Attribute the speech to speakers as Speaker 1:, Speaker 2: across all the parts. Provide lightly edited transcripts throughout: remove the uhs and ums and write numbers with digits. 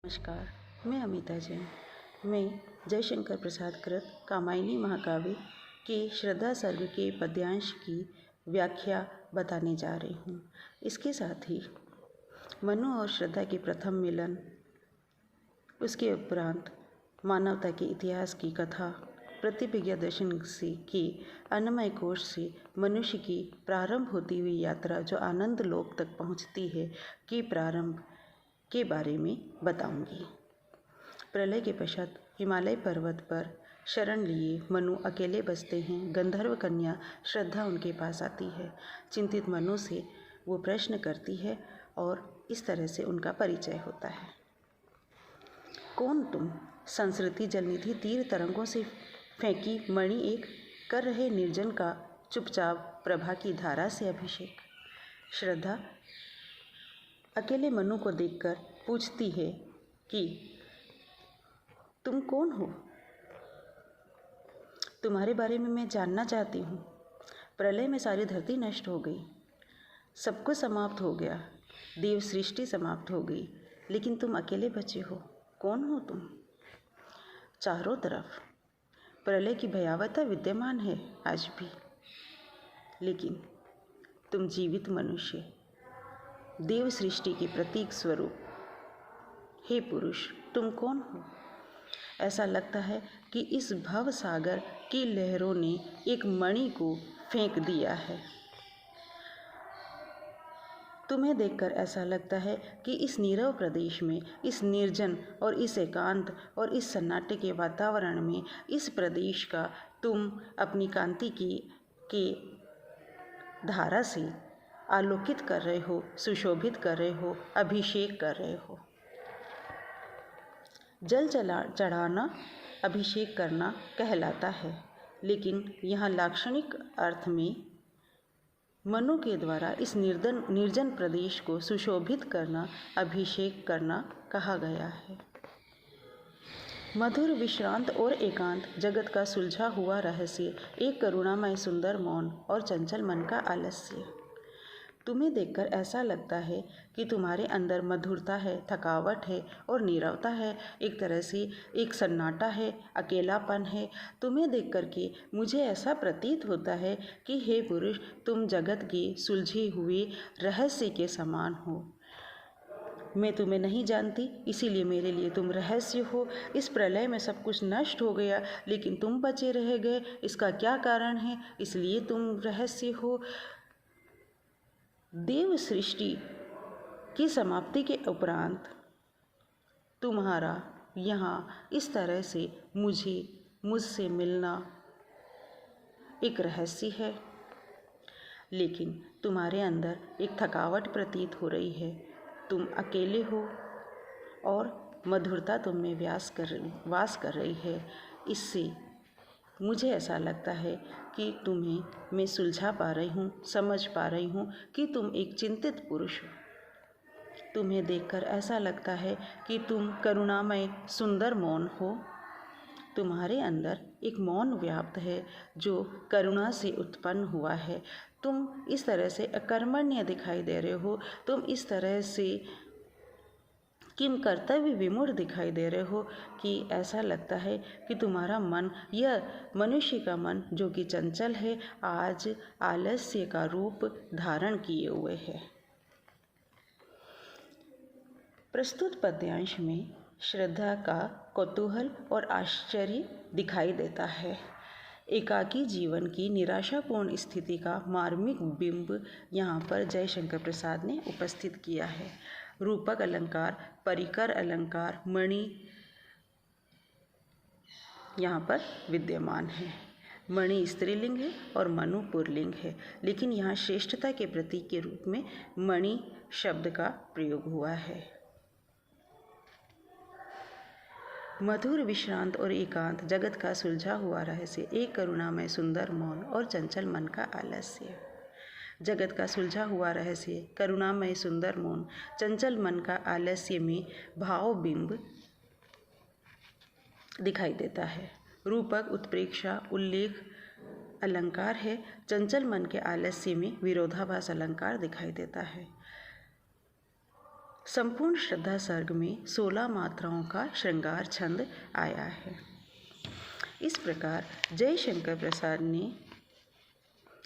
Speaker 1: नमस्कार, मैं अमिता जैन। मैं जयशंकर प्रसाद कृत कामायनी महाकाव्य के श्रद्धा सर्ग के पद्यांश की व्याख्या बताने जा रही हूँ। इसके साथ ही मनु और श्रद्धा के प्रथम मिलन, उसके उपरांत मानवता के इतिहास की कथा, प्रतिभिज्ञा दर्शन से की अन्नमय कोश से मनुष्य की प्रारंभ होती हुई यात्रा जो आनंद लोक तक पहुँचती है कि प्रारंभ के बारे में बताऊंगी। प्रलय के पश्चात हिमालय पर्वत पर शरण लिए मनु अकेले बसते हैं। गंधर्व कन्या श्रद्धा उनके पास आती है। चिंतित मनु से वो प्रश्न करती है और इस तरह से उनका परिचय होता है। कौन तुम? संस्कृति जलनिधि तीर तरंगों से फेंकी मणि एक, कर रहे निर्जन का चुपचाप प्रभा की धारा से अभिषेक। श्रद्धा अकेले मनु को देखकर पूछती है कि तुम कौन हो? तुम्हारे बारे में मैं जानना चाहती हूँ। प्रलय में सारी धरती नष्ट हो गई, सब कुछ समाप्त हो गया, देव सृष्टि समाप्त हो गई, लेकिन तुम अकेले बचे हो। कौन हो तुम? चारों तरफ प्रलय की भयावहता विद्यमान है आज भी, लेकिन तुम जीवित मनुष्य, देव सृष्टि के प्रतीक स्वरूप। हे पुरुष, तुम कौन हो? ऐसा लगता है कि इस भव सागर की लहरों ने एक मणि को फेंक दिया है। तुम्हें देखकर ऐसा लगता है कि इस नीरव प्रदेश में, इस निर्जन और इस एकांत और इस सन्नाटे के वातावरण में, इस प्रदेश का तुम अपनी कांति के धारा से आलोकित कर रहे हो, सुशोभित कर रहे हो, अभिषेक कर रहे हो। जल चढ़ाना अभिषेक करना कहलाता है, लेकिन यहाँ लाक्षणिक अर्थ में मनु के द्वारा इस निर्जन प्रदेश को सुशोभित करना, अभिषेक करना कहा गया है। मधुर विश्रांत और एकांत, जगत का सुलझा हुआ रहस्य, एक करुणामय सुंदर मौन और चंचल मन का आलस्य। तुम्हें देखकर ऐसा लगता है कि तुम्हारे अंदर मधुरता है, थकावट है और नीरवता है। एक तरह से एक सन्नाटा है, अकेलापन है। तुम्हें देखकर के मुझे ऐसा प्रतीत होता है कि हे पुरुष, तुम जगत के सुलझे हुए रहस्य के समान हो। मैं तुम्हें नहीं जानती, इसीलिए मेरे लिए तुम रहस्य हो। इस प्रलय में सब कुछ नष्ट हो गया, लेकिन तुम बचे रह गए। इसका क्या कारण है? इसलिए तुम रहस्य हो। देव सृष्टि की समाप्ति के उपरांत तुम्हारा यहाँ इस तरह से मुझसे मिलना एक रहस्य है, लेकिन तुम्हारे अंदर एक थकावट प्रतीत हो रही है। तुम अकेले हो और मधुरता तुम में वास कर रही है। इससे मुझे ऐसा लगता है कि तुम्हें मैं सुलझा पा रही हूँ, समझ पा रही हूँ कि तुम एक चिंतित पुरुष हो। तुम्हें देखकर ऐसा लगता है कि तुम करुणामय सुंदर मौन हो। तुम्हारे अंदर एक मौन व्याप्त है जो करुणा से उत्पन्न हुआ है। तुम इस तरह से अकर्मण्य दिखाई दे रहे हो। तुम इस तरह से किम कर्तव्य विमूढ़ दिखाई दे रहे हो कि ऐसा लगता है कि तुम्हारा मन, यह मनुष्य का मन जो कि चंचल है, आज आलस्य का रूप धारण किए हुए है। प्रस्तुत पद्यांश में श्रद्धा का कौतूहल और आश्चर्य दिखाई देता है। एकाकी जीवन की निराशापूर्ण स्थिति का मार्मिक बिंब यहाँ पर जयशंकर प्रसाद ने उपस्थित किया है। रूपक अलंकार, परिकर अलंकार, मणि यहाँ पर विद्यमान है। मणि स्त्रीलिंग है और मनु पुल्लिंग है, लेकिन यहाँ श्रेष्ठता के प्रतीक के रूप में मणि शब्द का प्रयोग हुआ है। मधुर विश्रांत और एकांत, जगत का सुलझा हुआ रहस्य, एक करुणामय सुंदर मौन और चंचल मन का आलस्य। जगत का सुलझा हुआ रहस्य, करुणामय सुंदर मौन, चंचल मन का आलस्य में भाव बिंब दिखाई देता है। रूपक उत्प्रेक्षा उल्लेख अलंकार है। चंचल मन के आलस्य में विरोधाभास अलंकार दिखाई देता है। संपूर्ण श्रद्धा सर्ग में 16 मात्राओं का श्रृंगार छंद आया है। इस प्रकार जयशंकर प्रसाद ने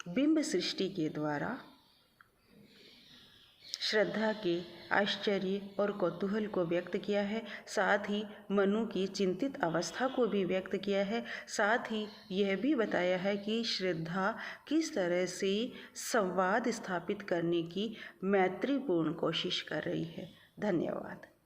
Speaker 1: बिंब सृष्टि के द्वारा श्रद्धा के आश्चर्य और कौतूहल को व्यक्त किया है, साथ ही मनु की चिंतित अवस्था को भी व्यक्त किया है, साथ ही यह भी बताया है कि श्रद्धा किस तरह से संवाद स्थापित करने की मैत्रीपूर्ण कोशिश कर रही है। धन्यवाद।